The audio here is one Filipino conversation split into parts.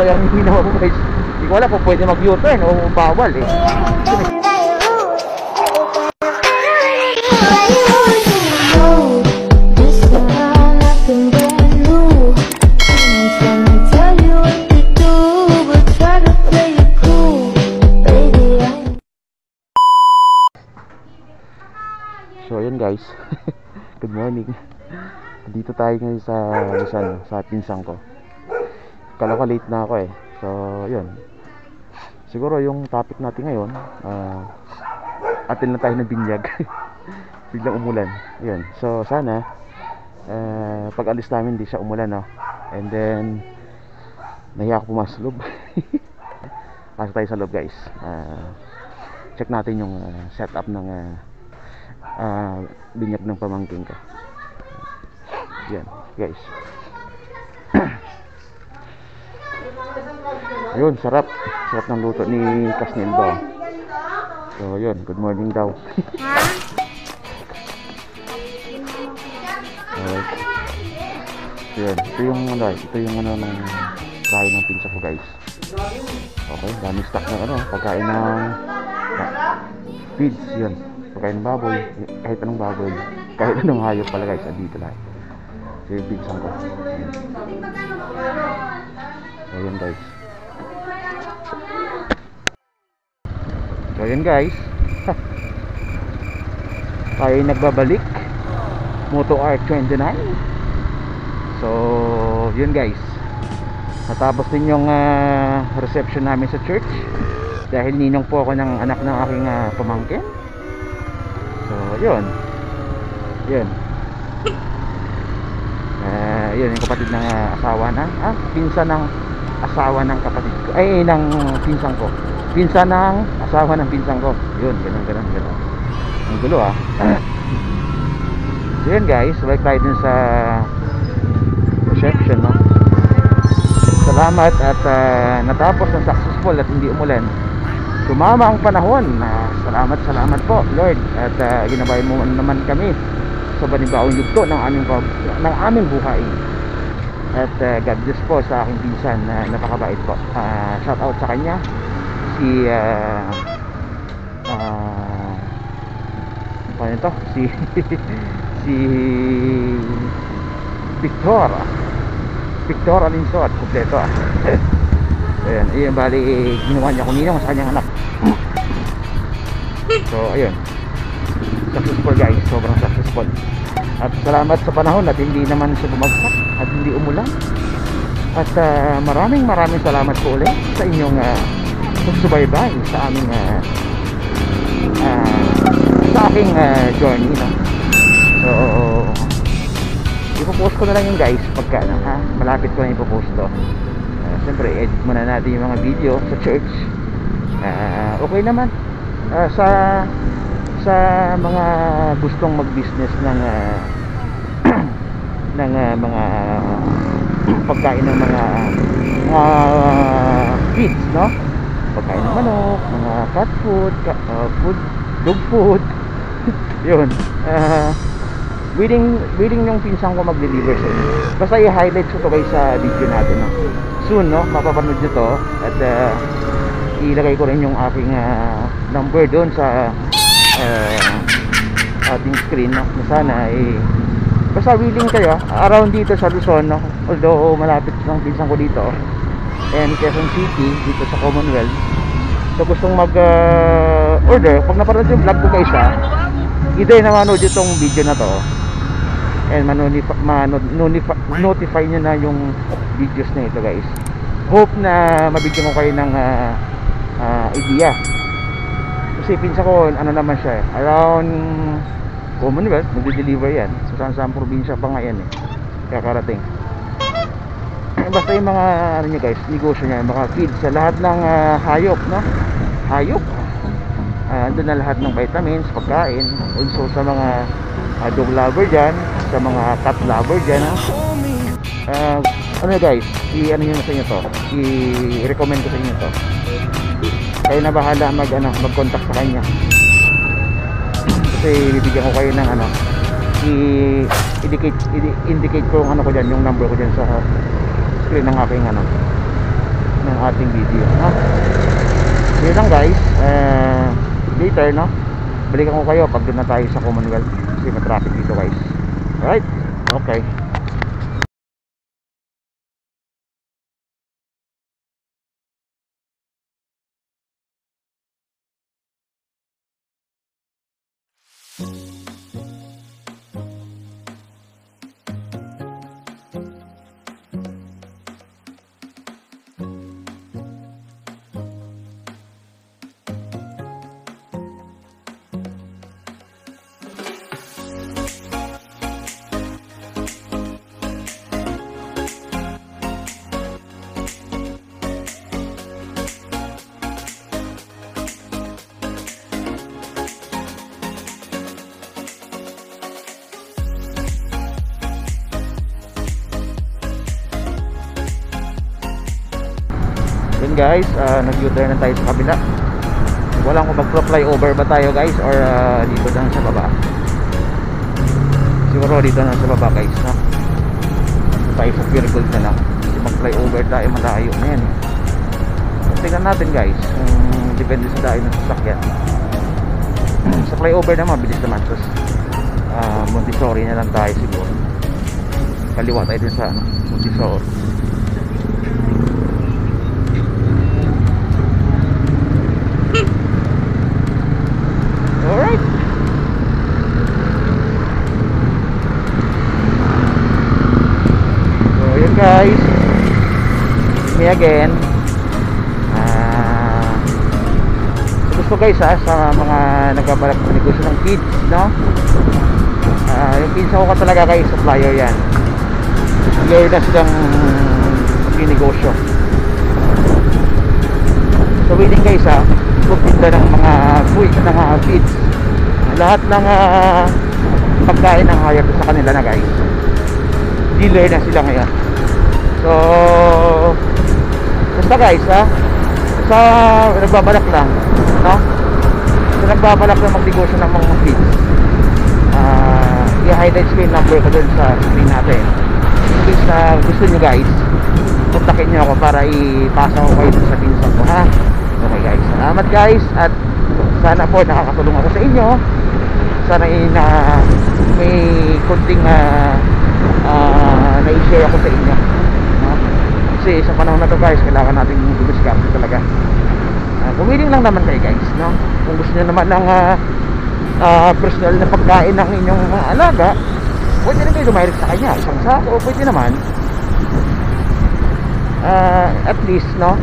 bayangin naman po guys. Hindi ko alam kung pwede mag-U-turn o bawal eh. So ayun guys. Good morning. Dito tayo ngayon sa Luzon, sa pinsan ko. Kala ko late na ako eh. So yun. Siguro yung topic natin ngayon, atin lang tayo ng binyag. Biglang umulan. Ayun. So sana pag alis namin di siya umulan, no? And then nahiya ako pumasok sa loob. Pasok tayo sa loob guys. Check natin yung setup ng binyag ng pamangkin ko. Yan guys. Ayun, sarap ng luto ni Kasnildo. So yun, good morning daw. Alright. Yun, ito yung ano ng bahay ng pinsa ko guys. Okay, dami stock ng pagkain ng feeds. Yun, pagkain ng baboy, kahit anong baboy, kahit anong hayop pala guys, andito lahat. So yung pinsan ko. Ayan guys. So ayan guys. Tayo nagbabalik Moto R29. So yun guys, natapos din yung reception namin sa church. Dahil ninong po ako ng anak ng aking pamangkin. So yun. Yun. Yun yung kapatid ng asawa ng pinsan ng asawa ng kapatid ko, ay ng pinsan ko, pinsan ng asawa ng pinsan ko. Yun, ganun. Ang gulo So yun guys, balik tayo dun sa reception, no? Salamat at natapos ng successful at hindi umulan. Tumama ang panahon. Salamat po Lord. At ginabayan mo naman kami sa panibawang yugto ng aming buhay. At God bless po sa aking pinsan na napakabait po. Shout out sa kanya, si paano ito? Si Victor Alinsod, kompleto Ayan, bali ginawa niya kung ninong sa kanyang anak. So ayun, successful guys, sobrang successful. At salamat sa panahon at hindi naman siya bumagsak at hindi umulan. At maraming salamat po ulit sa inyong pagsubaybay sa aming sa aking journey, no? So ipopost ko na lang yung guys pagka malapit ko na ipopost to. Siyempre edit muna natin yung mga video sa church. Okay naman sa mga gustong mag-business ng mga pagkain ng mga feeds, no? Pagkain ng manok, mga cat food, dog food. Yun. Willing yung pinsan ko mag-deliver sa inyo. Basta i-highlight ko to guys sa video natin, no? Soon, no? Mapapanood nyo to. At ilagay ko rin yung aking number doon sa ating screen, no? Sana basta willing kayo around dito sa Luzon, no? Although malapit lang pinsan ko dito and Quezon City, dito sa Commonwealth. So gustong mag order, pag napanood yung vlog ko guys either na manood itong video na to and notify nyo na yung videos na ito guys. Hope na mabigyan ko kayo ng idea. Kasi pinsan ko naman siya around Commonwealth, mag-deliver yan. So saan probinsya pa nga yan kakarating. Basta yung mga nyo guys, negosyo niya, mga feeds sa lahat ng hayop, no? Hayop. Andun na lahat ng vitamins, pagkain. Also sa mga dog lover dyan, sa mga cat lover dyan, no? Guys, nyo na sa inyo to, i-recommend ko sa inyo to. Kayo na bahala mag-contact sa kanya. Kasi bibigyan ko kayo ng indicate ko yung ko dyan, yung number ko dyan sa screen ng aking ng ating video, no? So yun lang guys, later, no, balikan ko kayo pag doon na tayo sa Commonwealth kasi matraffic dito guys. Alright, okay. Yun guys, nag-U-turn na tayo sa kabila. Walang kung mag-flyover ba tayo guys or dito lang sa baba. Siguro dito lang sa baba guys, no? Tayo sa Pure Gold na lang. Kasi mag-flyover tayo, malayo na yan. So, tingnan natin guys, depende sa dahil ng sasakyan. Sa flyover naman, mabilis naman. Tapos Montessori na lang tayo siguro. Kaliwa tayo din sa Montessori. Alright. So yun guys, me again. Gusto guys sa mga nagbabalak ng negosyo ng kids, no? Yung pinsa ko talaga guys, supplier yan. Clear na silang negosyo. So willing guys magtinda ng mga food ng mga kids. Lahat ng pagkain ng hire sa kanila na guys. Dealer na sila ngayon. So basta guys sa nagbabalak lang, no? Sa nagbabalak lang magnegosyo ng mga kids, i-highlight ko yung number ko dun sa screen natin. In case na gusto nyo guys, kontakin nyo ako para ipasa ko kayo sa pinsan ko, ha? Okay guys, salamat guys. At sana po nakakatulong ako sa inyo. Sana may kunting na-share ako sa inyo, no? Kasi sa panahon na to guys, kailangan natin dumiskarte talaga. Pumiling lang naman kayo guys, no? Kung gusto nyo naman ng personal na pagkain ng inyong mga alaga, pwede na kayo lumayrik sa kanya. Isang sako, pwede naman. At least, no?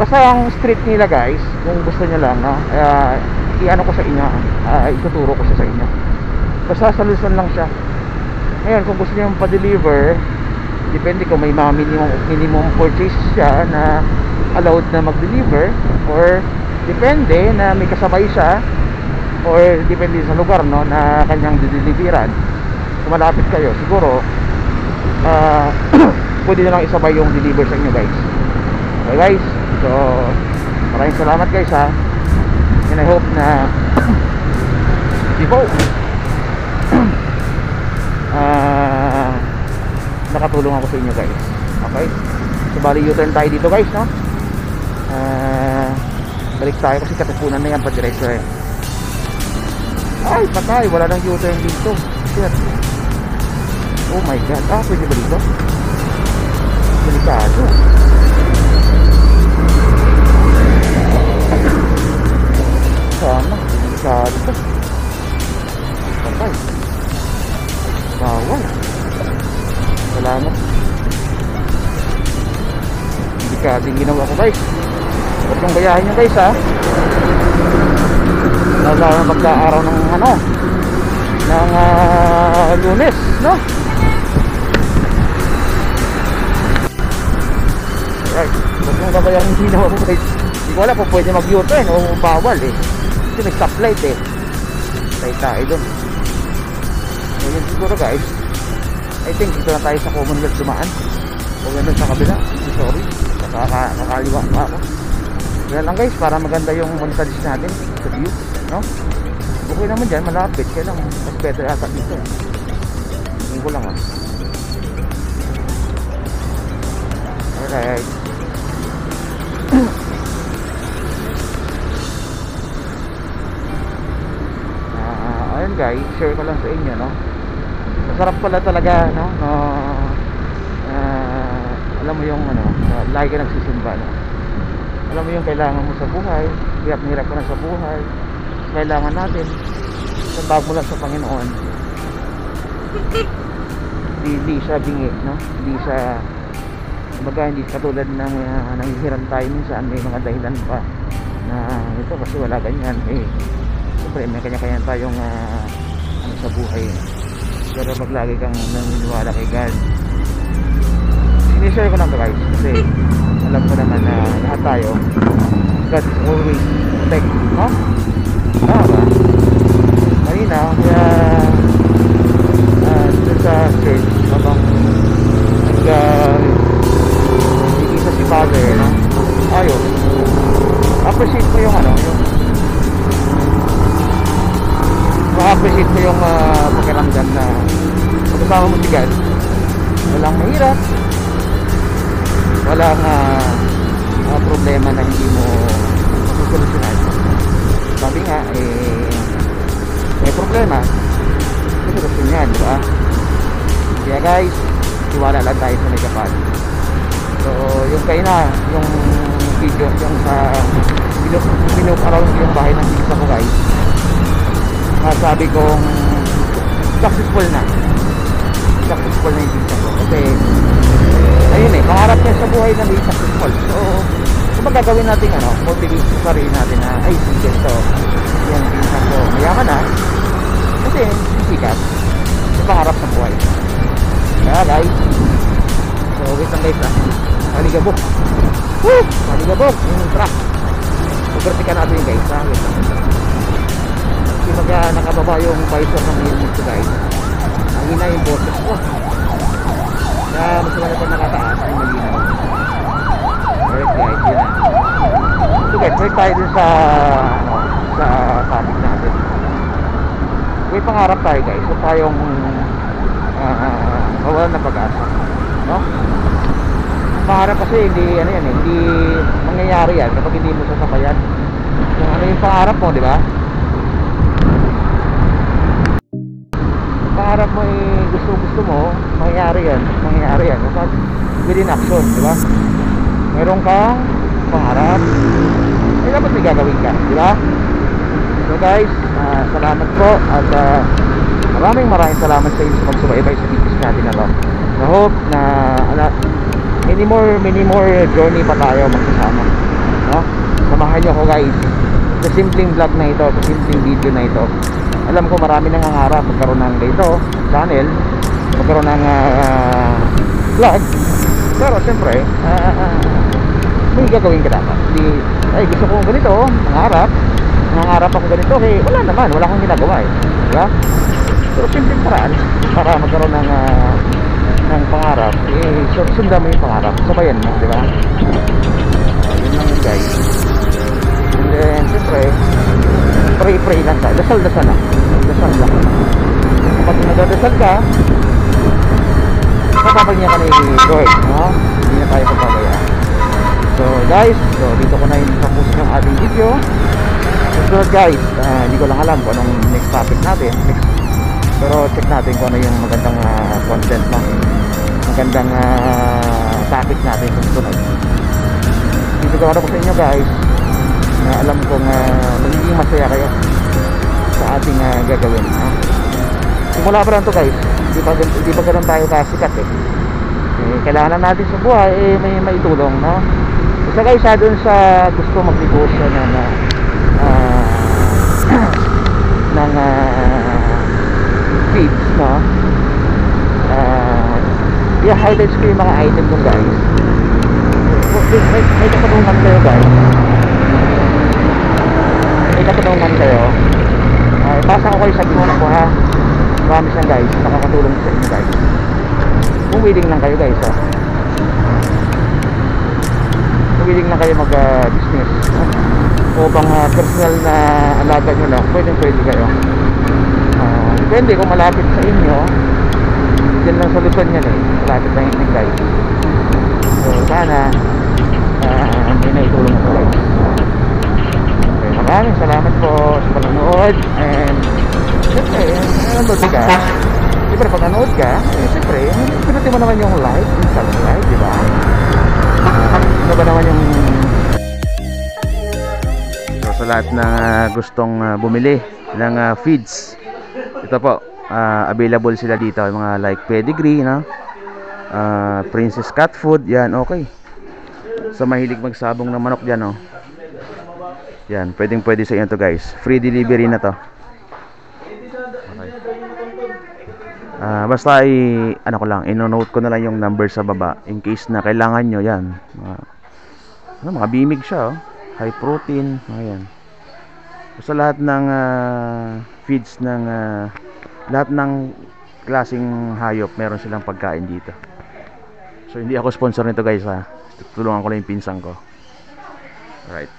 Basta ang street nila guys, kung gusto nyo lang, no? I-ano ko sa inyo, ituturo ko siya sa inyo. Basta sa Luzon lang siya. Ngayon, kung gusto nyo pa-deliver, depende kung may mga minimum purchase siya na allowed na mag-deliver, or depende na may kasabay siya, or depende sa lugar, no, na kanyang dideliveran. Kung malapit kayo, siguro pwede na lang isabay yung deliver sa inyo guys. Okay guys, so maraming salamat guys, and I hope na nakatulong ako sa inyo guys. Okay, so bali U-turn tayo dito guys, no? Balik tayo kasi katipunan na yan pa diretso eh. Ay patay, wala nang U-turn dito. Shit. Oh my god, pwede ba dito? Delikado. Sana, delikado to. Patay. Bawal. Salamat. Delikado yung ginawa ko guys. Huwag yung gayahin nyo guys, lalo na pagka-araw ng ng Lunes, no? Right, huwag yung gayahin yung ginawa ko guys. Hindi ko alam kung pwede mag-U-turn o bawal eh. Kasi may stoplight eh. Tayo dun. So yun siguro guys, I think dito na tayo sa Commonwealth dumaan. Huwag na dun sa kabila. Sorry, kakaliwa pa ako. Yan lang guys, para maganda yung montage natin sa view, no? Okay naman dyan, malapit. Kaya lang, mas better ata dito. Tingin ko lang Alright. Ayun guys, share ko lang sa inyo, no? Masarap pala talaga, no? Alam mo yung ano, lagi ka nagsisimba, no? Alam mo yung kailangan mo sa buhay, hirap na hirap ka na sa buhay, kailangan natin sambag mo lang sa Panginoon. Hindi siya bingi, no? Hindi siya, kumbaga hindi katulad ng nanghihiram tayo minsan, may mga dahilan pa na ito kasi wala ganyan. Siyempre may kanya-kanya tayong ano sa buhay, pero maglagi kang naniniwala kay God. Sinishare ko lang to guys kasi alam ko naman na lahat tayo, God is always protect, no? Tama ba? Kanina kaya dito sa church habang nag-iisa si Father, no? Ayos, appreciate ko yung ano, yung ma-appreciate ko yung pakiramdam na pagkasama mo si God, walang mahirap, walang problema na hindi mo masusolusyonan. Sabi nga, may problema, solusyon yan, diba? Kaya guys, tiwala lang tayo sa may kapal. So yung kayo na, yung video, yung sa pinuparaw yung bahay ng isa ko guys, sabi kong successful na yung isa ko. Kasi ayun pangarap niya sa buhay na may successful. So kung magagawin natin motivate sa sarili natin na ay sige, so yung isa ko mayaman na kasi sikat yung pangarap sa buhay. Kaya guys, so wait lang guys, maligabok, maligabok yung truck. Ubertikan natin yung guys, wait lang. Kasi nakababa yung visor ng helmet ko guys, ang hina yung boses ko, kaya mas wala pa nakataas ay malinaw. Alright guys, yun na. So guys, break tayo dun sa topic natin. May pangarap tayo guys, so tayong mawalan ng pag-asa, no? Pangarap kasi hindi hindi mangyayari yan kapag hindi mo sasabayan kung ano yung pangarap mo, di ba? Pangarap mo gusto mo, mangyayari yan kapag within action, di ba? Meron kang pangarap, dapat may gagawin ka, di ba? So guys, salamat po at maraming salamat sa inyo sa pagsubaybay sa videos natin na to. I hope na many more journey pa tayo magsasama, no? Samahan nyo ako guys sa simpleng vlog na ito, sa simpleng video na ito. Alam ko marami nangangarap magkaroon ng dito channel, magkaroon ng vlog, pero siyempre may gagawin ka dapat. Hindi, ay gusto ko ganito, nangangarap ako ganito, wala naman, wala akong ginagawa diba? So simpleng paraan para magkaroon ng pangarap, sundan mo yung pangarap, sabayan mo, diba? Yun lang yun guys. And then siyempre pray lang tayo, dasal lang, kapag nagdadasal ka, papapahinga ka ni Lord, no? Hindi na tayo papabayaan. So guys, dito ko na yung tapos ng ating video. So guys, hindi ko lang alam kung anong next topic natin, pero check natin kung ano yung magandang content, no? Magandang topic natin sa susunod. Dito ko sa inyo guys na alam kong magiging masaya kayo sa ating gagawin, no? Simula pa lang to guys, hindi pa ganun tayo kasikat kailangan natin sa buhay may maitulong, no? Isa guys dun sa gusto magnegosyo ng feeds, no? I-highlights ko yung mga item dun guys. May katanungan kayo guys, ipasa ko kayo sa binunan ko ha. Promise yan guys, nakakatulong sa inyo guys. Kung willing lang kayo guys kung willing lang kayo mag business, o bang personal na alaga nyo lang, pwede kayo. Depende kung malapit sa inyo, yan lang solusyon yan malapit lang yun guys. So sana may naitulong ako guys. Okay, maraming salamat po sa panonood. And siyempre, nanonood ka, siyempre pag nanonood ka, siyempre pinutin mo naman yung like and subscribe, di ba? Ano ba naman yung so, sa lahat ng gustong bumili ng feeds, ito po, available sila dito, mga like pedigree, no? Princess cat food, yan, okay. Sa mahilig magsabong ng manok dyan, oh. Yan, pwedeng pwede sa inyo to guys. Free delivery na to. Okay. Basta ano ko lang, ino-note ko na lang yung number sa baba in case na kailangan nyo yan. Mga bimig siya, oh. High protein, ayan. Sa lahat ng feeds ng lahat ng klaseng hayop, meron silang pagkain dito. So hindi ako sponsor nito guys, ha. Tulungan ko lang yung pinsan ko. Alright.